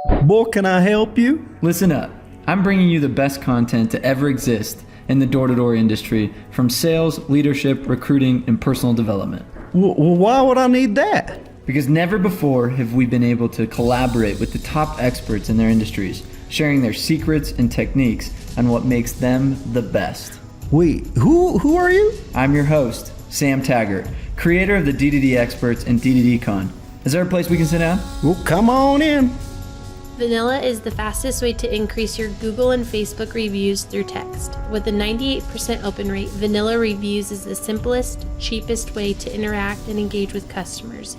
Boy, can I help you? Listen up. I'm bringing you the best content to ever exist in the door-to-door industry, from sales, leadership, recruiting, and personal development. Why would I need that? Because never before have we been able to collaborate with the top experts in their industries, sharing their secrets and techniques on what makes them the best. Wait, who are you? I'm your host, Sam Taggart, creator of the DDD Experts and DDD Con. Is there a place we can sit down? Well, come on in. Vanilla is the fastest way to increase your Google and Facebook reviews through text. With a 98% open rate, Vanilla Reviews is the simplest, cheapest way to interact and engage with customers.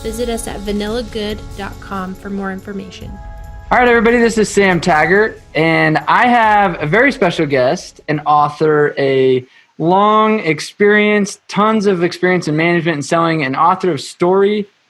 Visit us at vanillagood.com for more information. All right, everybody, this is Sam Taggart, and I have a very special guest, an author, a long experience, tons of experience in management and selling, an author of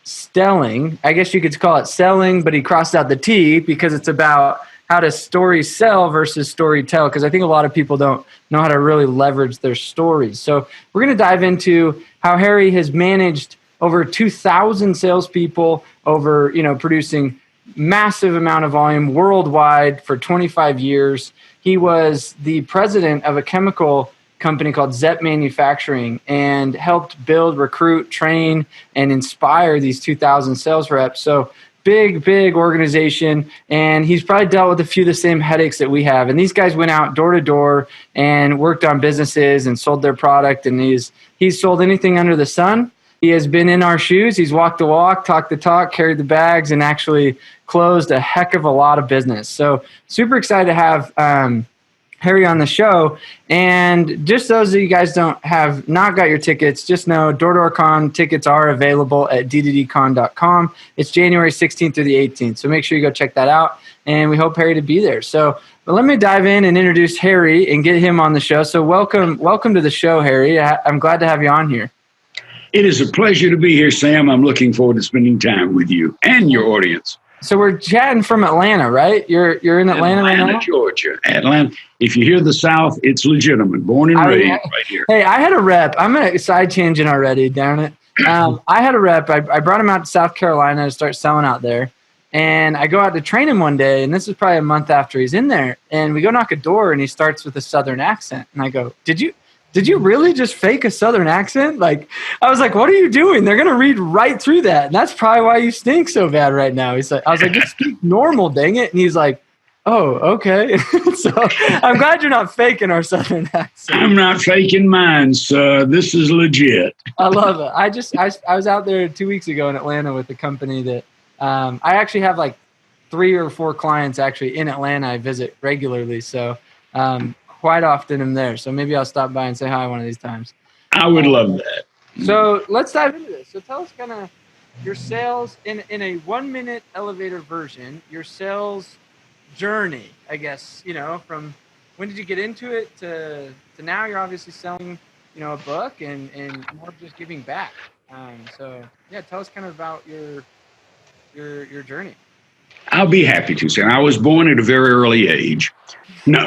Stelling. I guess you could call it selling, but he crossed out the T because it's about how to story sell versus story tell, because I think a lot of people don't know how to really leverage their stories. So we're going to dive into how Harry has managed over 2,000 salespeople over, producing massive amount of volume worldwide for 25 years. He was the president of a chemical company called Zepp Manufacturing and helped build, recruit, train, and inspire these 2,000 sales reps. So big organization. And he's probably dealt with a few of the same headaches that we have. And these guys went out door to door and worked on businesses and sold their product. And he's sold anything under the sun. He has been in our shoes. He's walked the walk, talked the talk, carried the bags, and actually closed a heck of a lot of business. So super excited to have Harry on the show. And just those of you guys have not got your tickets, just know Door Con tickets are available at dddcon.com. It's January 16th through the 18th. So make sure you go check that out. And we hope Harry to be there. So let me dive in and introduce Harry and get him on the show. So welcome to the show, Harry. I'm glad to have you on here. It is a pleasure to be here, Sam. I'm looking forward to spending time with you and your audience. So we're chatting from Atlanta, right? You're in Atlanta right now? Georgia. Atlanta. If you hear the South, it's legitimate. Born and raised right here. Hey, I had a rep. I'm going to side tangent already, darn it. I had a rep. I brought him out to South Carolina to start selling out there. And I go out to train him one day, and this is probably a month after he's in there. And we go knock a door, and he starts with a Southern accent. And I go, Did you really just fake a Southern accent? I was like, what are you doing? They're going to read right through that. And that's probably why you stink so bad right now. I was like, just speak normal, dang it. And he's like, oh, okay. So I'm glad you're not faking our Southern accent. I'm not faking mine, so this is legit. I love it. I was out there 2 weeks ago in Atlanta with a company that I actually have like 3 or 4 clients actually in Atlanta I visit regularly. So quite often I'm there. So maybe I'll stop by and say hi one of these times. I would love that. So let's dive into this. So tell us kind of your sales in a 1-minute elevator version, your sales journey, I guess, from when did you get into it to now you're obviously selling, a book and more just giving back. So yeah, tell us kind of about your journey. I'll be happy to, Sam. I was born at a very early age. No.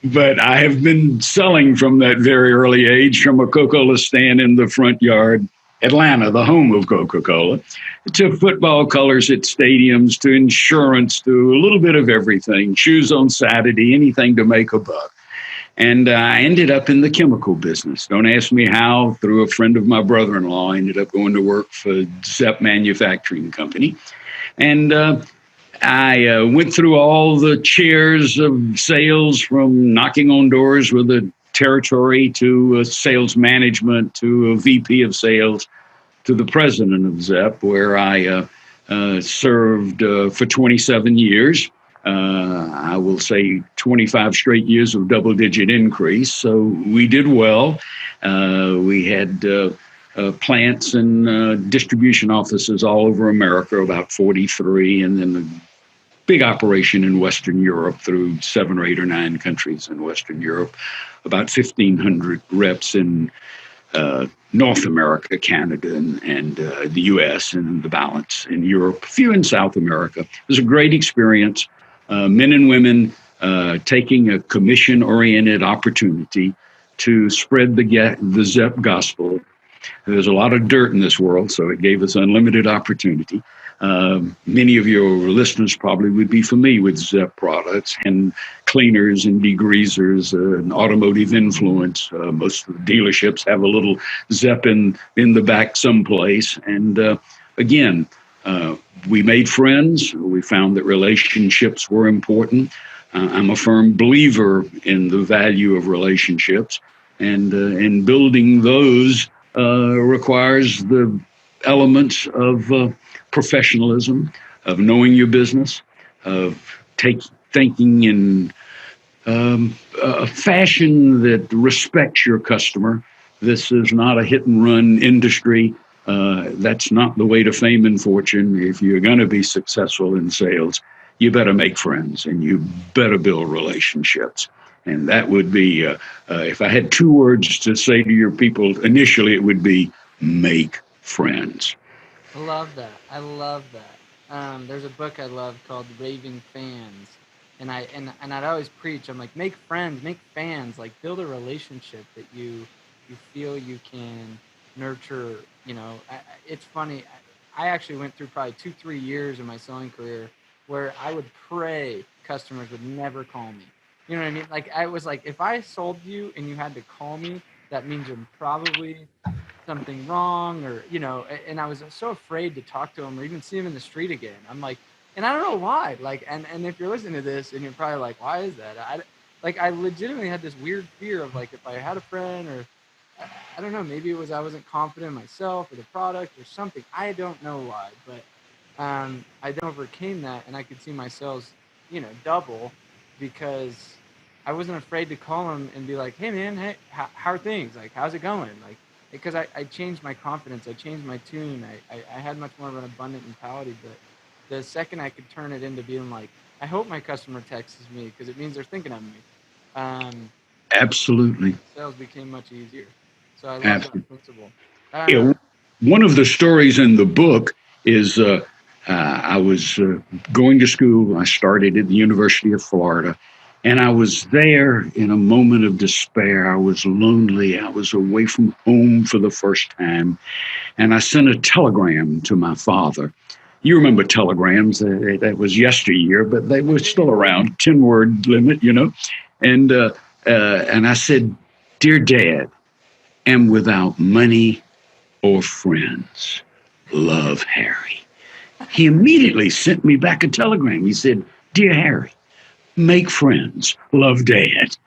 But I have been selling from that very early age, from a Coca-Cola stand in the front yard, Atlanta, the home of Coca-Cola, to football colors at stadiums, to insurance, to a little bit of everything, shoes on Saturday, anything to make a buck. And I ended up in the chemical business. Don't ask me how. Through a friend of my brother-in-law, I ended up going to work for Zepp Manufacturing Company. And I went through all the chairs of sales, from knocking on doors with a territory to sales management to a VP of sales to the president of Zepp, where I served for 27 years. I will say 25 straight years of double-digit increase. So we did well. We had plants and distribution offices all over America, about 43, and then the big operation in Western Europe through 7 or 8 or 9 countries in Western Europe, about 1,500 reps in North America, Canada, and the U.S., and the balance in Europe, a few in South America. It was a great experience. Men and women taking a commission-oriented opportunity to spread the Zepp gospel. There's a lot of dirt in this world, so it gave us unlimited opportunity. Many of your listeners probably would be familiar with ZEP products and cleaners and degreasers and automotive influence. Most of the dealerships have a little ZEP in the back someplace. And again, we made friends. We found that relationships were important. I'm a firm believer in the value of relationships, and building those requires the elements of professionalism, of knowing your business, of thinking in a fashion that respects your customer. This is not a hit and run industry. That's not the way to fame and fortune. If you're going to be successful in sales, you better make friends and you better build relationships. And that would be, if I had two words to say to your people initially, it would be make friends. I love that. I love that. There's a book I love called Raving Fans. And I'd always preach, I'm like, make friends, make fans, like build a relationship that you feel you can nurture. It's funny. I actually went through probably 2-3 years of my selling career where I would pray customers would never call me. You know what I mean? Like I was like, if I sold you and you had to call me, that means you're probably something wrong, or and I was so afraid to talk to him or even see him in the street again. I'm like, and I don't know why, like, and if you're listening to this and you're probably like, why is that? I legitimately had this weird fear of like, if I had a friend, or I don't know, maybe it was I wasn't confident in myself or the product or something. I don't know why, but I then overcame that, and I could see my sales double because I wasn't afraid to call him and be like, hey man, hey, how are things? Like, how's it going? Like, because I changed my confidence, I changed my tune, I had much more of an abundant mentality. But the second I could turn it into being like, I hope my customer texts me because it means they're thinking of me. Absolutely. Sales became much easier. So I love Absolutely. that principle. Yeah, one of the stories in the book is I was going to school. I started at the University of Florida, and I was there in a moment of despair. I was lonely. I was away from home for the first time, and I sent a telegram to my father. You remember telegrams? That was yesteryear, but they were still around, 10-word limit, And I said, "Dear Dad, am without money or friends. Love, Harry." He immediately sent me back a telegram. He said, "Dear Harry, make friends. Love, Dad."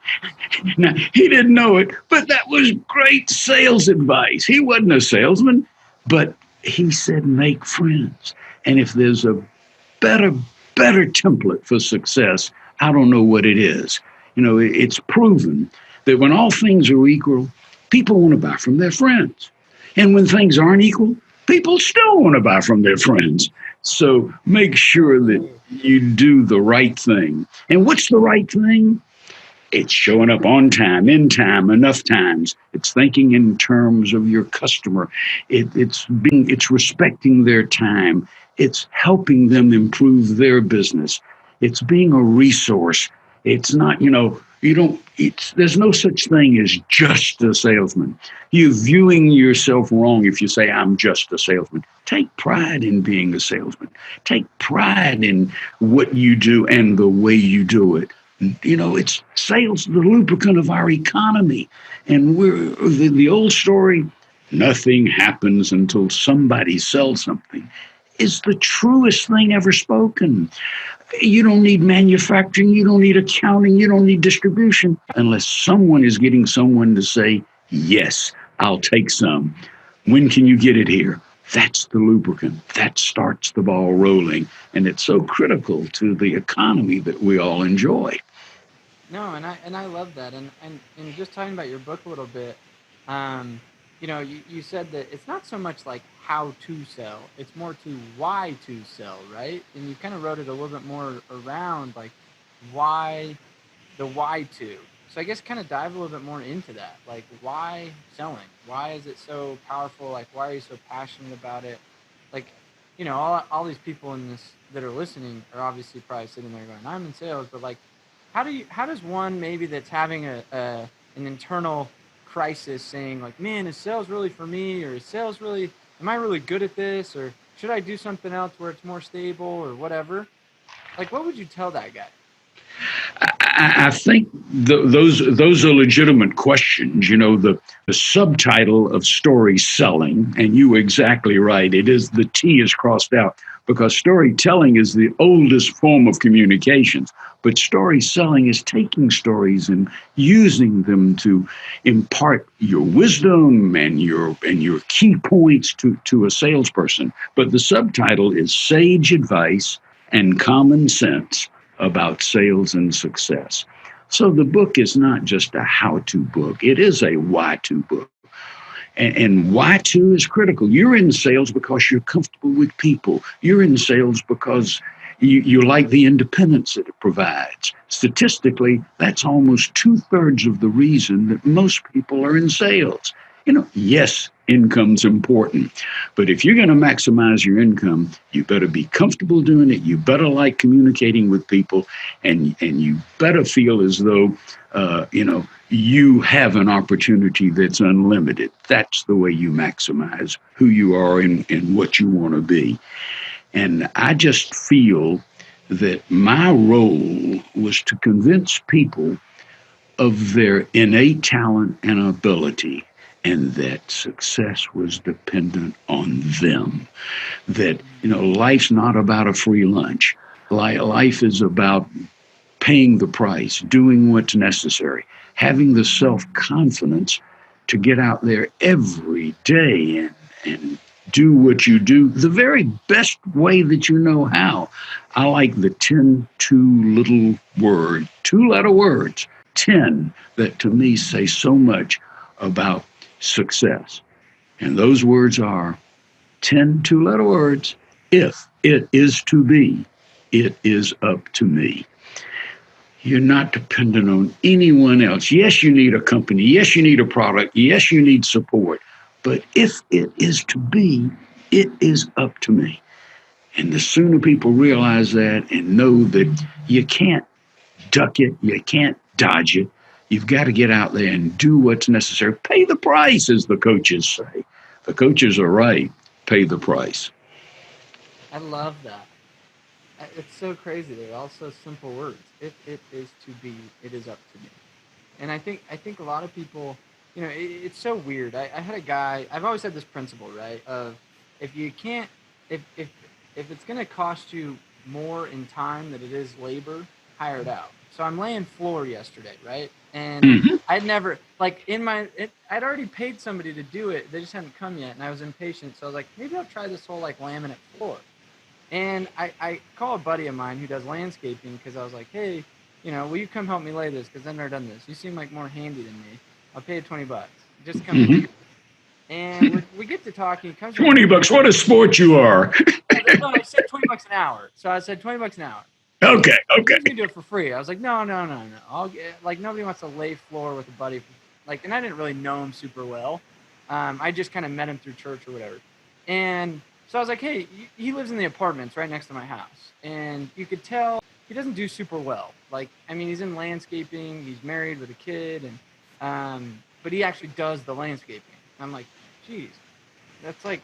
Now, he didn't know it, but that was great sales advice. He wasn't a salesman, but he said, make friends. And if there's a better template for success, I don't know what it is. It's proven that when all things are equal, people want to buy from their friends. And when things aren't equal, people still want to buy from their friends. So make sure that you do the right thing. And what's the right thing? It's showing up on time, in time, enough times. It's thinking in terms of your customer. It's respecting their time. It's helping them improve their business. It's being a resource. It's not, there's no such thing as just a salesman. You're viewing yourself wrong if you say, I'm just a salesman. Take pride in being a salesman. Take pride in what you do and the way you do it. It's sales, the lubricant of our economy. And we're the old story, nothing happens until somebody sells something, is the truest thing ever spoken. You don't need manufacturing, you don't need accounting, you don't need distribution unless someone is getting someone to say, yes, I'll take some. When can you get it here? That's the lubricant. That starts the ball rolling. And it's so critical to the economy that we all enjoy. No, and I love that. And just talking about your book a little bit, you said that it's not so much like how to sell, it's more to why to sell, right? And you kind of wrote it a little bit more around like why to. So I guess kind of dive a little bit more into that. Like, why selling? Why is it so powerful? Like, why are you so passionate about it? Like, all these people in this that are listening are obviously probably sitting there going, I'm in sales, but like, how does one maybe that's having an internal crisis saying like, man, is sales really for me? Or is sales really, am I really good at this? Or should I do something else where it's more stable or whatever? Like, what would you tell that guy? I think those are legitimate questions. The subtitle of story selling, and you were exactly right. It is the T is crossed out because storytelling is the oldest form of communications. But story selling is taking stories and using them to impart your wisdom and your key points to a salesperson. But the subtitle is Sage Advice and Common Sense about sales and success. So the book is not just a how to book, it is a why to book. And why to is critical. You're in sales because you're comfortable with people, you're in sales because you like the independence that it provides. Statistically, that's almost 2/3 of the reason that most people are in sales. Yes, income's important, but if you're going to maximize your income, you better be comfortable doing it. You better like communicating with people, and you better feel as though you have an opportunity that's unlimited. That's the way you maximize who you are and what you want to be. And I just feel that my role was to convince people of their innate talent and ability, and that success was dependent on them. That, life's not about a free lunch. Life is about paying the price, doing what's necessary, having the self confidence to get out there every day and do what you do the very best way that you know how. I like the 10 two-letter words, 10, that to me say so much about success. And those words are 10 two-letter words. If it is to be, it is up to me. You're not dependent on anyone else. Yes, you need a company. Yes, you need a product. Yes, you need support. But if it is to be, it is up to me. And the sooner people realize that and know that you can't duck it, you can't dodge it, you've got to get out there and do what's necessary. Pay the price, as the coaches say. The coaches are right. Pay the price. I love that. It's so crazy. They're all so simple words. If it is to be, it is up to me. And I think a lot of people, it's so weird. I had a guy. I've always had this principle, right? Of if you can't, if it's going to cost you more in time than it is labor, hire it out. So I'm laying floor yesterday, right? And I'd never I'd already paid somebody to do it. They just hadn't come yet, and I was impatient. So I was like, maybe I'll try this whole laminate floor. And I call a buddy of mine who does landscaping because I was like, hey, will you come help me lay this? Because I've never done this. You seem like more handy than me. I'll pay you $20. Just come. And we get to talking. 20 bucks. What a sport you are. No, I said $20 an hour. So I said $20 an hour. Okay. He's gonna do it for free. I was like, no. I'll get, nobody wants to lay floor with a buddy. And I didn't really know him super well. I just kind of met him through church or whatever. And so I was like, hey, he lives in the apartments right next to my house. And you could tell he doesn't do super well. He's in landscaping. He's married with a kid. But he actually does the landscaping. I'm like, geez, that's I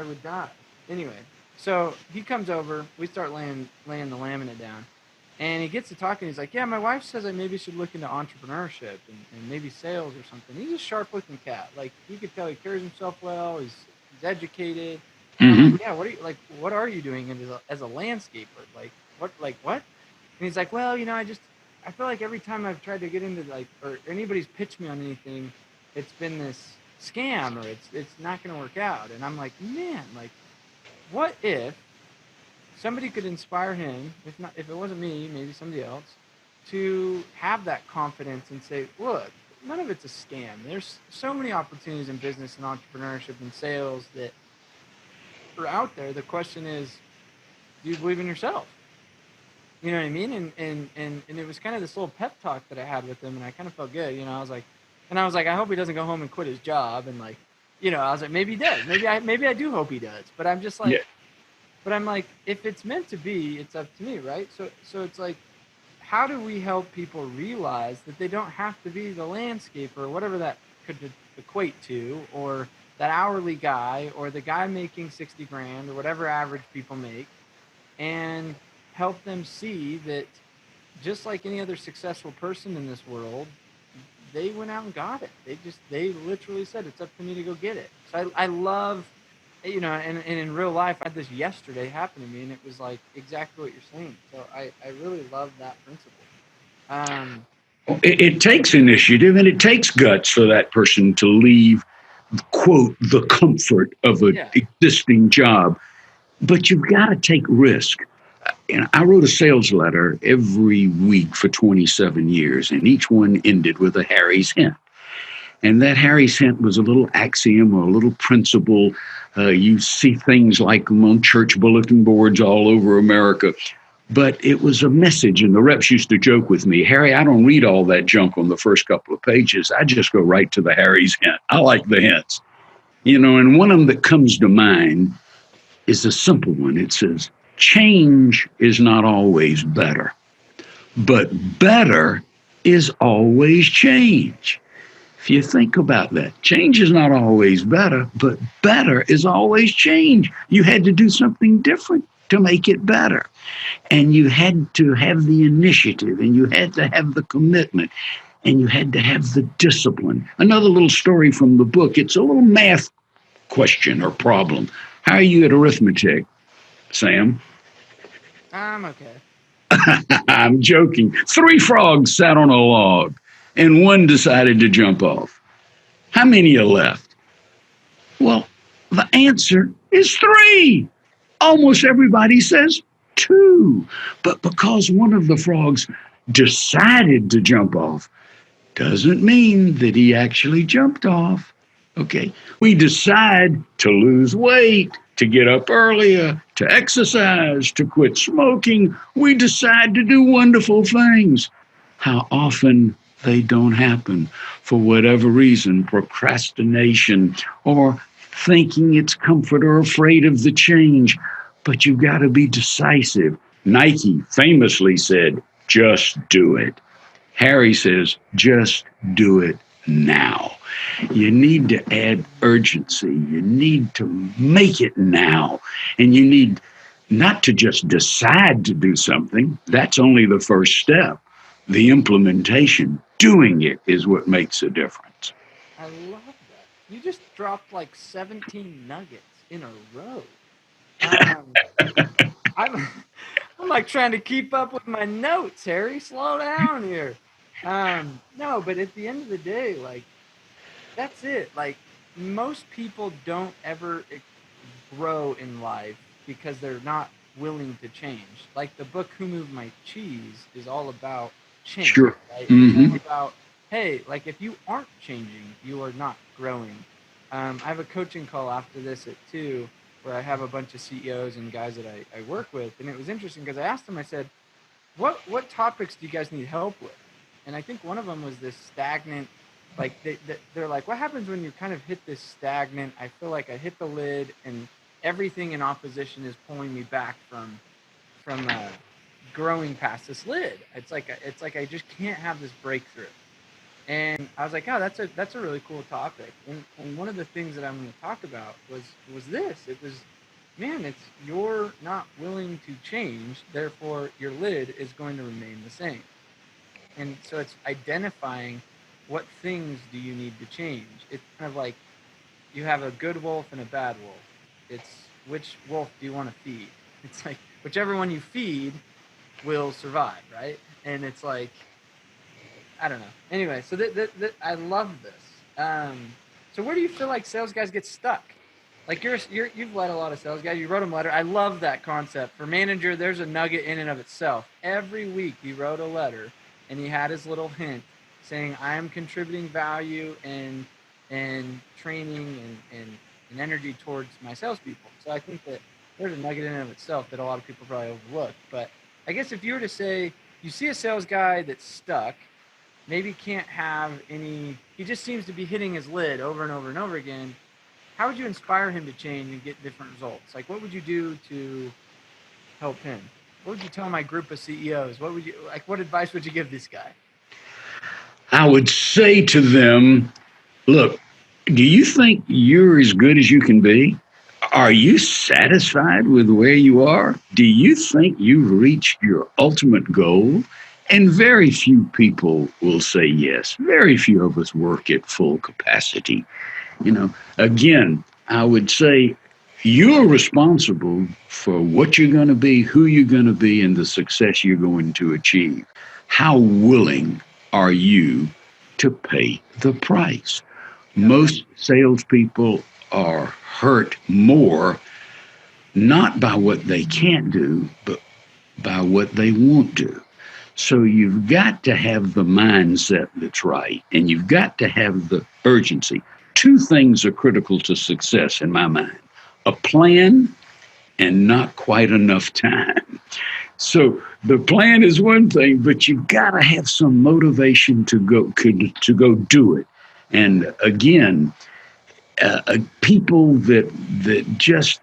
would die. Anyway, so he comes over. We start laying the laminate down. And he gets to talking. He's like, yeah, my wife says I maybe should look into entrepreneurship and maybe sales or something. He's a sharp-looking cat. You could tell he carries himself well. He's educated. Like, yeah, what are you doing as a landscaper? What? And he's like, well, I feel like every time I've tried to get into or anybody's pitched me on anything, it's been this scam or it's not going to work out. And I'm like, man, what if somebody could inspire him, if it wasn't me, maybe somebody else, to have that confidence and say, look, none of it's a scam. There's so many opportunities in business and entrepreneurship and sales that are out there. The question is, do you believe in yourself? You know what I mean? And it was kind of this little pep talk that I had with him, and I kind of felt good. I was like, I hope he doesn't go home and quit his job. And I was like, maybe he does. Maybe I do hope he does. But I'm just like, yeah. But I'm like, if it's meant to be, it's up to me, right? So it's like, how do we help people realize that they don't have to be the landscaper or whatever that could equate to, or that hourly guy or the guy making 60 grand or whatever average people make, and help them see that just like any other successful person in this world, they went out and got it. They literally said, it's up to me to go get it. So I love, and in real life, I had this yesterday happen to me, and it was like exactly what you're saying. So I really love that principle. It takes initiative and it takes guts for that person to leave, quote, the comfort of an existing job. But you've got to take risk. And I wrote a sales letter every week for 27 years, and each one ended with a Harry's hint. And that Harry's hint was a little axiom or a little principle. You see things like them on church bulletin boards all over America. But it was a message, and the reps used to joke with me, Harry, I don't read all that junk on the first couple of pages. I just go right to the Harry's hint. I like the hints. And one of them that comes to mind is a simple one. It says, change is not always better, but better is always change. If you think about that, change is not always better, but better is always change. You had to do something different to make it better. And you had to have the initiative, and you had to have the commitment, and you had to have the discipline. Another little story from the book. It's a little math question or problem. How are you at arithmetic, Sam? I'm okay. I'm joking. 3 frogs sat on a log, and one decided to jump off. How many are left? Well, the answer is 3. Almost everybody says 2. But because one of the frogs decided to jump off, doesn't mean that he actually jumped off. Okay. We decide to lose weight, to get up earlier, to exercise, to quit smoking. We decide to do wonderful things. How often they don't happen for whatever reason, procrastination or thinking it's comfort or afraid of the change. But you've got to be decisive. Nike famously said, just do it. Harry says, just do it now. You need to add urgency. You need to make it now. And you need not to just decide to do something. That's only the first step. The implementation, doing it, is what makes a difference. I love that. You just dropped like 17 nuggets in a row. I'm like trying to keep up with my notes, Harry. Slow down here. No, but at the end of the day, like, that's it. Like, most people don't ever grow in life because they're not willing to change. Like the book Who Moved My Cheese is all about change. Sure. Right? Mm-hmm. It's all about, hey, like if you aren't changing, you are not growing. I have a coaching call after this at 2 where I have a bunch of CEOs and guys that I work with. And it was interesting because I asked them, I said, what topics do you guys need help with? And I think one of them was this stagnant, like they're like, what happens when you kind of hit this stagnant, I feel like I hit the lid and everything in opposition is pulling me back from growing past this lid. It's like I just can't have this breakthrough. And I was like, oh, that's a really cool topic. And one of the things that I'm going to talk about was this. It was, man, it's you're not willing to change, therefore your lid is going to remain the same. And so it's identifying what things do you need to change. It's kind of like you have a good wolf and a bad wolf. It's which wolf do you want to feed? It's like whichever one you feed will survive, right? And it's like, I don't know. Anyway, so I love this. So where do you feel like sales guys get stuck? Like you've led a lot of sales guys. You wrote them a letter. I love that concept. For manager, there's a nugget in and of itself. Every week he wrote a letter and he had his little hint saying, I am contributing value and training and energy towards my salespeople. So I think that there's a nugget in and of itself that a lot of people probably overlook. But I guess if you were to say, you see a sales guy that's stuck, maybe can't have any, he just seems to be hitting his lid over and over and over again. How would you inspire him to change and get different results? Like, what would you do to help him? What would you tell my group of CEOs? What advice would you give this guy? I would say to them, look, Do you think you're as good as you can be? Are you satisfied with where you are? Do you think you've reached your ultimate goal? And very few people will say yes. Very few of us work at full capacity. Again, I would say you're responsible for what you're going to be, who you're going to be, and the success you're going to achieve. How willing are you to pay the price? Most salespeople are hurt more not by what they can't do, but by what they won't do. So you've got to have the mindset that's right, and you've got to have the urgency. Two things are critical to success in my mind: a plan and not quite enough time. So the plan is one thing, but you've got to have some motivation to go do it. And again, people that just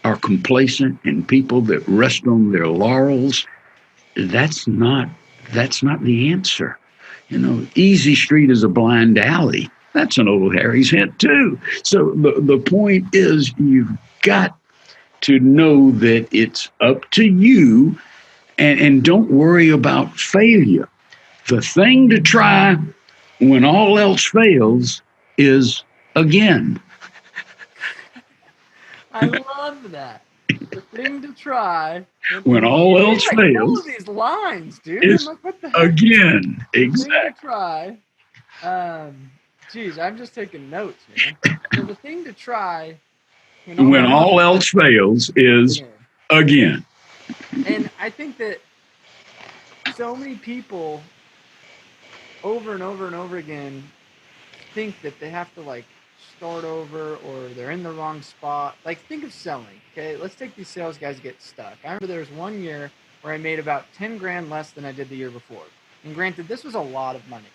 are complacent and people that rest on their laurels, that's not the answer. Easy street is a blind alley. That's an old Harry's hint too. So the point is, you've got to know that it's up to you, and don't worry about failure. The thing to try when all else fails is again. I love that. The thing to try when all else fails. All of these lines, dude. Is like, what the heck? Again. Exactly. The thing to try. Geez, I'm just taking notes, man. So the thing to try when all else fails is again. And I think that so many people over and over and over again think that they have to like start over, or they're in the wrong spot. Like, think of selling, okay? Let's take these sales guys get stuck. I remember there was 1 year where I made about 10 grand less than I did the year before. And granted, this was a lot of money.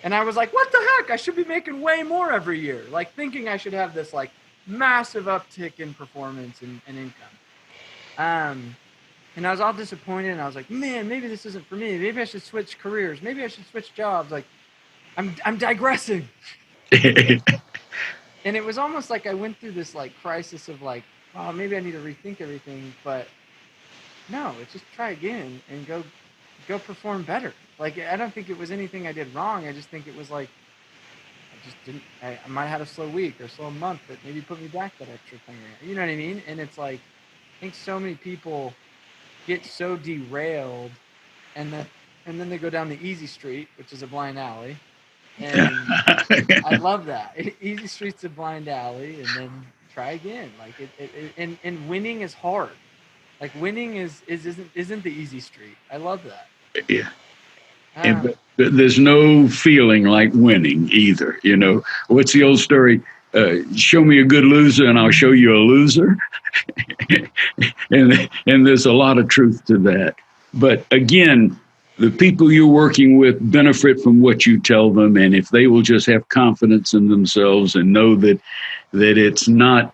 And I was like, what the heck? I should be making way more every year. Like, thinking I should have this like massive uptick in performance and income. And I was all disappointed, and I was like, man, maybe this isn't for me. Maybe I should switch careers. Maybe I should switch jobs. Like, I'm digressing. And it was almost like I went through this like crisis of like, oh, maybe I need to rethink everything. But no, it's just try again and go perform better. Like, I don't think it was anything I did wrong. I just think it was like, I might have had a slow week or a slow month that maybe put me back that extra thing. You know what I mean? And it's like, I think so many people get so derailed, and then they go down the easy street, which is a blind alley. And I love that. Easy street's a blind alley, and then try again. Like and winning is hard. Like, winning isn't the easy street. I love that. Yeah. But there's no feeling like winning either. What's the old story? Show me a good loser and I'll show you a loser. and there's a lot of truth to that. But again, the people you're working with benefit from what you tell them. And if they will just have confidence in themselves and know that it's not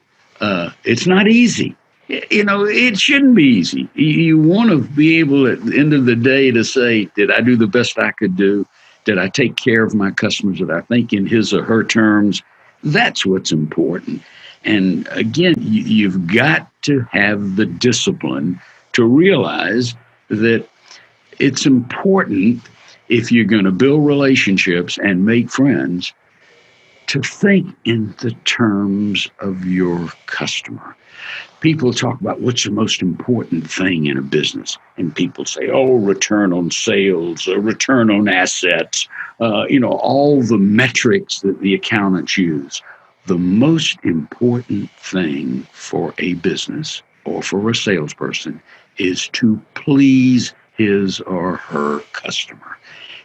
easy. It shouldn't be easy. You want to be able at the end of the day to say, did I do the best I could do? Did I take care of my customers? Did I think in his or her terms? That's what's important. And again, you've got to have the discipline to realize that it's important, if you're going to build relationships and make friends, to think in the terms of your customer. People talk about what's the most important thing in a business, and people say, return on sales, or return on assets, all the metrics that the accountants use. The most important thing for a business or for a salesperson is to please his or her customer.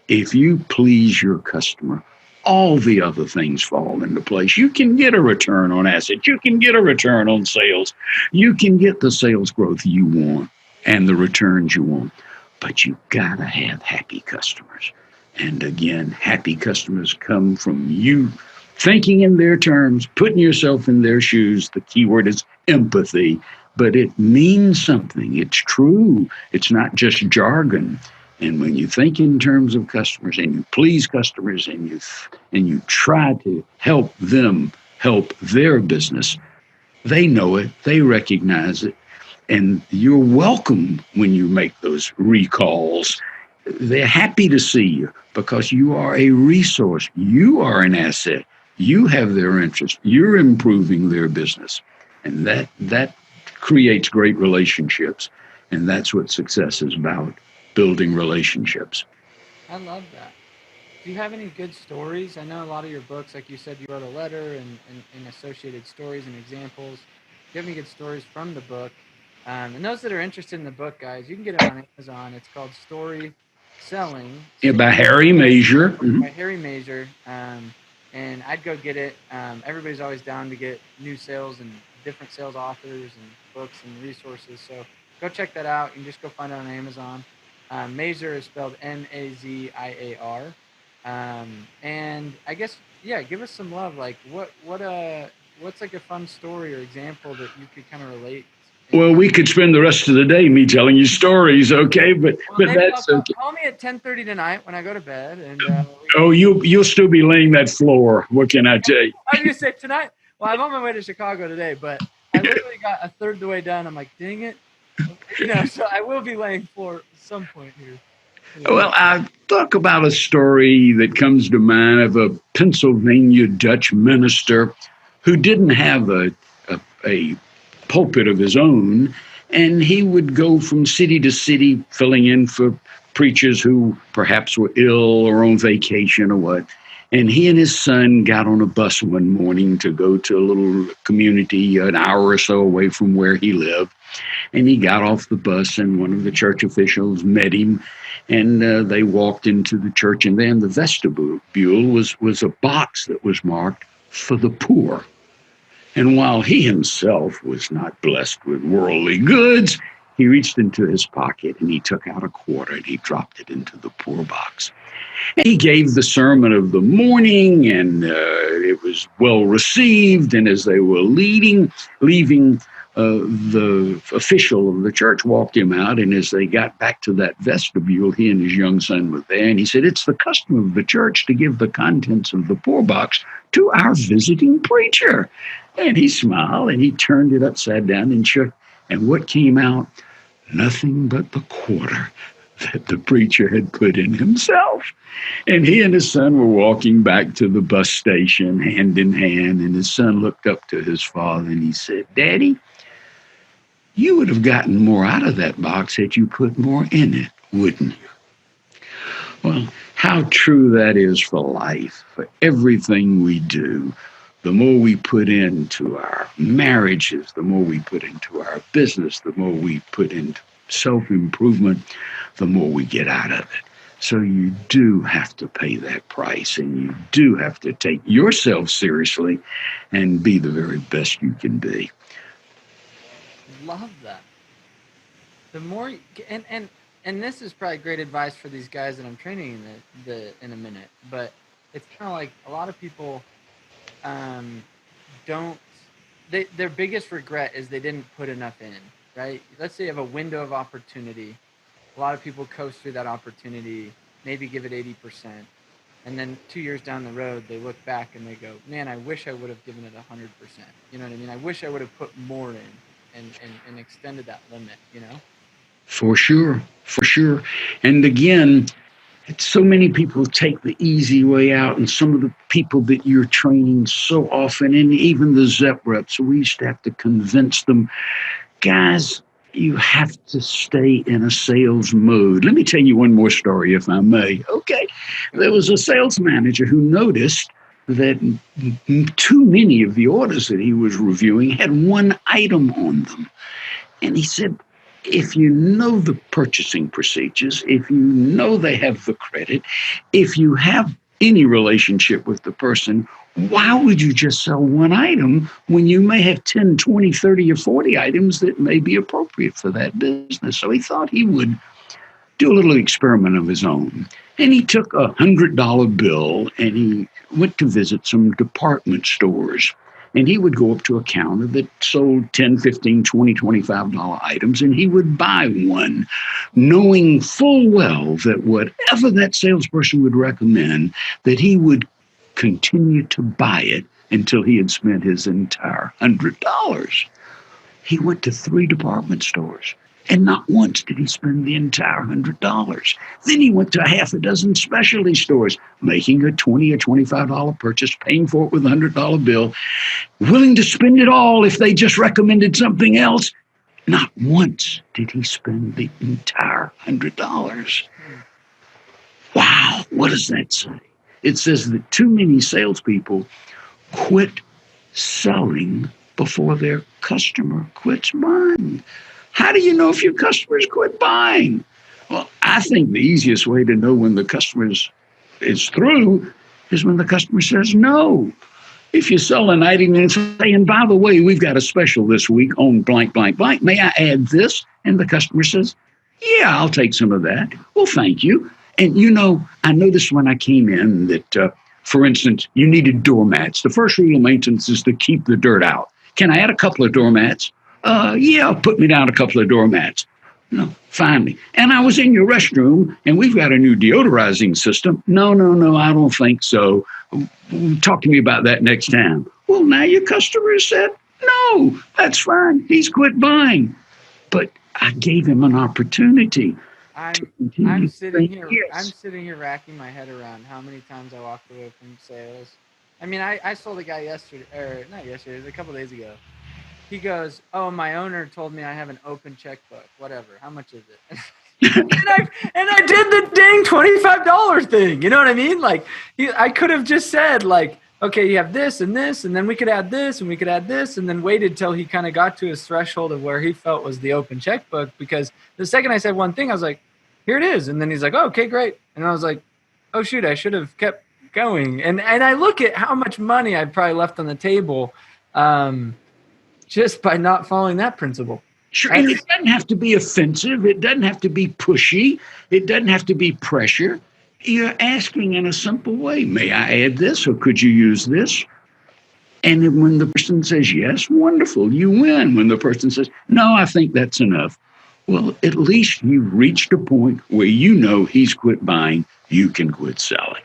If you please your customer, all the other things fall into place. You can get a return on assets. You can get a return on sales. You can get the sales growth you want and the returns you want. But you gotta have happy customers. And again, happy customers come from you thinking in their terms, putting yourself in their shoes. The key word is empathy, but it means something. It's true. It's not just jargon. And when you think in terms of customers and you please customers and you try to help them help their business, they know it, they recognize it, and you're welcome when you make those recalls. They're happy to see you because you are a resource. You are an asset. You have their interest. You're improving their business. And that creates great relationships. And that's what success is about, building relationships. I love that. Do you have any good stories? I know a lot of your books, like you said, you wrote a letter and associated stories and examples. Do you have any good stories from the book? And those that are interested in the book, guys, you can get it on Amazon. It's called Stelling. Yeah, by Harry Maizer. By Harry Maizer. And I'd go get it. Everybody's always down to get new sales and different sales authors and books and resources. So go check that out. You can just go find it on Amazon. Maizer is spelled Maziar. And I guess, yeah, give us some love. Like what's like a fun story or example that you could kind of relate? Well, we could spend the rest of the day me telling you stories, okay? But that's okay. Call me at 10:30 tonight when I go to bed, and you'll still be laying that floor. What can I tell you? I was gonna say tonight. Well, I'm on my way to Chicago today, but I literally got a third of the way done. I'm like, dang it, So I will be laying floor at some point here. Well, I'll talk about a story that comes to mind of a Pennsylvania Dutch minister who didn't have a pulpit of his own, and he would go from city to city filling in for preachers who perhaps were ill or on vacation or what. And he and his son got on a bus one morning to go to a little community an hour or so away from where he lived. And he got off the bus, and one of the church officials met him, and they walked into the church, and there in the vestibule was a box that was marked for the poor. And while he himself was not blessed with worldly goods, he reached into his pocket and he took out a quarter and he dropped it into the poor box. And he gave the sermon of the morning, and it was well received. And as they were leaving, the official of the church walked him out. And as they got back to that vestibule, he and his young son were there. And he said, "It's the custom of the church to give the contents of the poor box to our visiting preacher." And he smiled and he turned it upside down and shook. And what came out? Nothing but the quarter that the preacher had put in himself. And he and his son were walking back to the bus station hand in hand. And his son looked up to his father and he said, "Daddy, you would have gotten more out of that box had you put more in it, wouldn't you?" Well, how true that is for life, for everything we do. The more we put into our marriages, the more we put into our business, the more we put into self-improvement, the more we get out of it. So you do have to pay that price, and you do have to take yourself seriously and be the very best you can be. Love that. The more and this is probably great advice for these guys that I'm training in a minute, but it's kind of like a lot of people their biggest regret is they didn't put enough in, right? Let's say you have a window of opportunity. A lot of people coast through that opportunity, maybe give it 80%. And then 2 years down the road, they look back and they go, "Man, I wish I would have given it 100%. You know what I mean? I wish I would have put more in and extended that limit, For sure. And again, so many people take the easy way out, and some of the people that you're training so often, and even the ZEP reps, we used to have to convince them, guys, you have to stay in a sales mode. Let me tell you one more story, if I may. Okay. There was a sales manager who noticed that too many of the orders that he was reviewing had one item on them. And he said, if you know the purchasing procedures, if you know they have the credit, if you have any relationship with the person, why would you just sell one item when you may have 10, 20, 30, or 40 items that may be appropriate for that business? So he thought he would do a little experiment of his own. And he took a $100 bill and he went to visit some department stores. And he would go up to a counter that sold $10, $15, $20, $25 items, and he would buy one, knowing full well that whatever that salesperson would recommend, that he would continue to buy it until he had spent his entire $100. He went to 3 department stores, and not once did he spend the entire $100. Then he went to a half a dozen specialty stores, making a $20 or $25 purchase, paying for it with a $100 bill, willing to spend it all if they just recommended something else. Not once did he spend the entire $100. Wow, what does that say? It says that too many salespeople quit selling before their customer quits buying. How do you know if your customers quit buying? Well, I think the easiest way to know when the customer is through is when the customer says no. If you sell an item and say, and by the way, we've got a special this week on blank, blank, blank. May I add this? And the customer says, yeah, I'll take some of that. Well, thank you. And I noticed when I came in that, for instance, you needed doormats. The first rule of maintenance is to keep the dirt out. Can I add a couple of doormats? Yeah, put me down a couple of doormats. No, finally. And I was in your restroom, and we've got a new deodorizing system. No, I don't think so. Talk to me about that next time. Well, now your customer said, no, that's fine. He's quit buying. But I gave him an opportunity. I'm sitting here racking my head around how many times I walked away from sales. I mean, I sold a guy a couple days ago. He goes, oh, my owner told me I have an open checkbook. Whatever. How much is it? and I did the dang $25 thing. You know what I mean? Like, I could have just said, like, okay, you have this, and then we could add this, and we could add this, and then waited till he kind of got to his threshold of where he felt was the open checkbook. Because the second I said one thing, I was like, here it is. And then he's like, oh, okay, great. And I was like, oh, shoot, I should have kept going. And I look at how much money I probably left on the table just by not following that principle. Sure, and it doesn't have to be offensive. It doesn't have to be pushy. It doesn't have to be pressure. You're asking in a simple way, may I add this, or could you use this? And then when the person says yes, wonderful, you win. When the person says, no, I think that's enough, well, at least you've reached a point where he's quit buying, you can quit selling.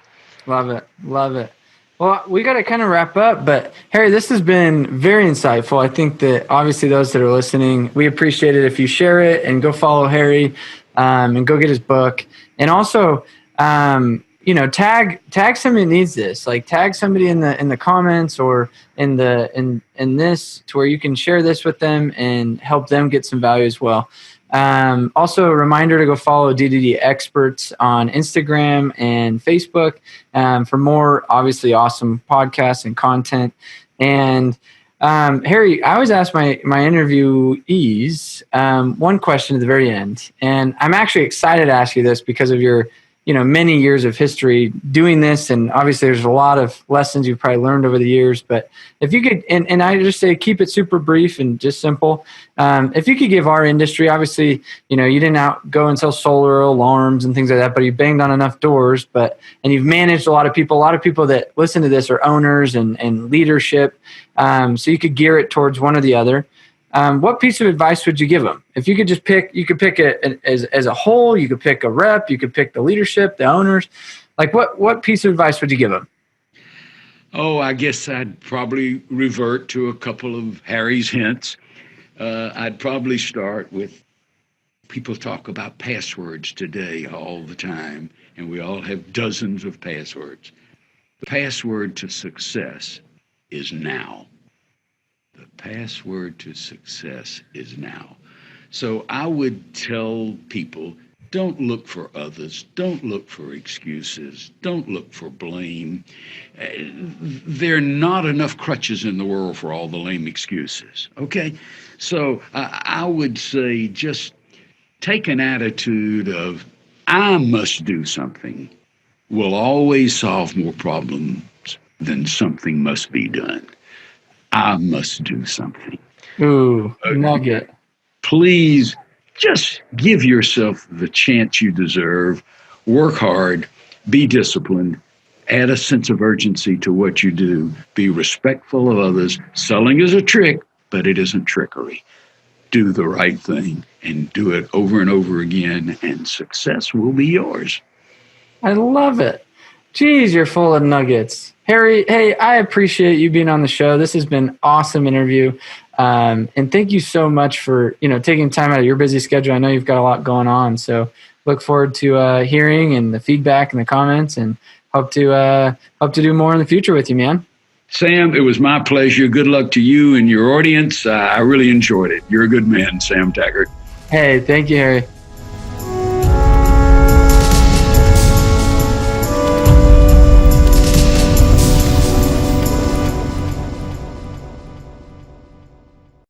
Love it. Well, we got to kind of wrap up, but Harry, this has been very insightful. I think that obviously those that are listening, we appreciate it if you share it and go follow Harry and go get his book. And also, tag somebody that needs this. Like, tag somebody in the comments or in this to where you can share this with them and help them get some value as well. Also, a reminder to go follow DDD Experts on Instagram and Facebook for more, obviously, awesome podcasts and content. And Harry, I always ask my interviewees one question at the very end. And I'm actually excited to ask you this because of your many years of history doing this. And obviously there's a lot of lessons you've probably learned over the years, but if you could, and I just say, keep it super brief and just simple. If you could give our industry, obviously, you didn't go and sell solar alarms and things like that, but you banged on enough doors, and you've managed a lot of people that listen to this are owners and leadership. So you could gear it towards one or the other. What piece of advice would you give them? If you could just pick, you could pick it as a whole, you could pick a rep, you could pick the leadership, the owners. Like, what piece of advice would you give them? Oh, I guess I'd probably revert to a couple of Harry's hints. I'd probably start with, people talk about passwords today all the time, and we all have dozens of passwords. The password to success is now. The password to success is now. So I would tell people, don't look for others. Don't look for excuses. Don't look for blame. There are not enough crutches in the world for all the lame excuses. Okay? So I would say just take an attitude of, I must do something, will always solve more problems than something must be done. I must do something. Ooh, nugget. Please just give yourself the chance you deserve. Work hard, be disciplined, Add a sense of urgency to what you do. Be respectful of others. Selling is a trick, but it isn't trickery. Do the right thing and do it over and over again, and success will be yours. I love it. Geez, you're full of nuggets. Harry, hey, I appreciate you being on the show. This has been an awesome interview. And thank you so much for, taking time out of your busy schedule. I know you've got a lot going on. So look forward to hearing and the feedback and the comments, and hope to do more in the future with you, man. Sam, it was my pleasure. Good luck to you and your audience. I really enjoyed it. You're a good man, Sam Taggart. Hey, thank you, Harry.